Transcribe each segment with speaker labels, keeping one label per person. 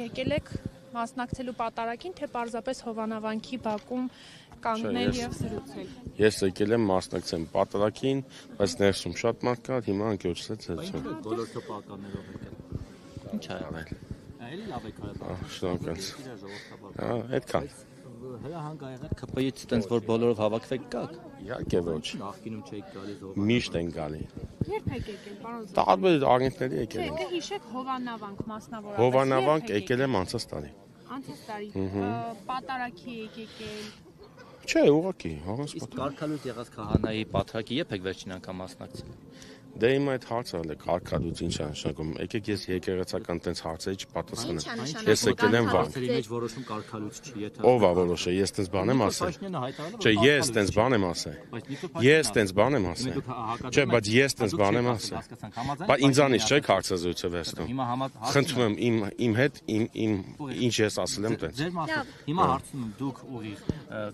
Speaker 1: եկել եք մասնակցելու պատարագին, թե պարզապես հովանավանքի բակում կանգնել եւ զրուցել։
Speaker 2: Ես եկել եմ մասնակցեմ պատարագին, բայց ներսում շատ մարդ կար, հիմա անկյոչսեց
Speaker 3: Ինչ բոլոր քպականներով եկել։
Speaker 2: Ինչ արել։
Speaker 3: Էլի լավ եք արել։
Speaker 2: Շնորհակալ։ Այդքան։
Speaker 3: Հրահանգ ա եղել ԿՊ-ից տենց որ բոլորով հավաքվեք գաք։
Speaker 2: Իհարկե ոչ։
Speaker 3: Նախկինում չէիք գալիս ով։
Speaker 2: Միշտ են գալի։
Speaker 1: Երբ եք եկել, պարոն Զոհրաբյան։
Speaker 2: Տարբեր աղետների եկել
Speaker 1: Չէ,
Speaker 2: եմ։
Speaker 1: կհիշեք հովանավանք մասնավորապես։
Speaker 2: Հովանավանք եկել եմ անցած տարի։
Speaker 1: Անցած տարի պատարագի եք եկել։
Speaker 2: Չէ, ուղղակի, հողս
Speaker 3: Իսկ կարգալույց եղած քահանայի պատրակի երբ եք վերջին անգամ մասնակցել։
Speaker 2: Դե իմ այդ հարցը էլ է կարգալույց ինչ է նշանակում։ Եկեք ես եկեղեցական տենց հարցերի չպատասխանեմ։ Ես եկել եմ վանք։
Speaker 3: Հարցերի մեջ որոշում կարգալույց չի, եթե
Speaker 2: Ով է որոշը, ես տենց բան եմ ասել։ Չէ, ես տենց բան եմ ասել։ Ես տենց բան եմ ասել։ Չէ, բայց ես տենց բան եմ ասել։ Բայց ինձանից չէ հարցազրույցը վերցնում։ Խնդրում եմ իմ հետ իմ ինչ ես ասել եմ տենց։
Speaker 3: Հիմա հարցնում եմ դուք ուղիղ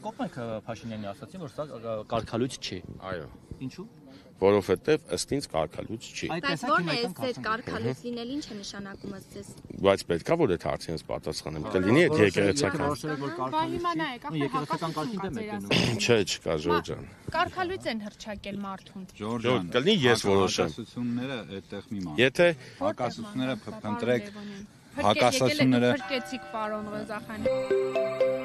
Speaker 3: կողմ եք Փաշինյանի ասացին, որ սա կարգալույց չի։
Speaker 2: Այո։
Speaker 3: Ինչու՞։
Speaker 2: Որովհետև ըստ ինձ կարգալույց չի։
Speaker 4: Բայց ո՞րն է ձեր կարգալույց լինել, ինչ է նշանակում ըստ ձեզ։
Speaker 2: Բայց պետքա որ այդ հարցին ես պատասխանեմ։ Կլինի այդ եկեղեցական։
Speaker 1: Բա հիմա նայեք,
Speaker 3: եկեղեցական կարգին դեմ եք գնում։
Speaker 2: Չէ, չկա Ժորժ ջան։
Speaker 1: Կարգալույց են հրճակել մարդուն։
Speaker 2: Ժորժ ջան, կլինի ես որոշեմ։
Speaker 5: Հակասությունները այդտեղ մի ման։
Speaker 2: Եթե
Speaker 5: հակասությունները փնտրեք,
Speaker 1: Հակասությունները փրկեցիք պարոն Ղազախյանի։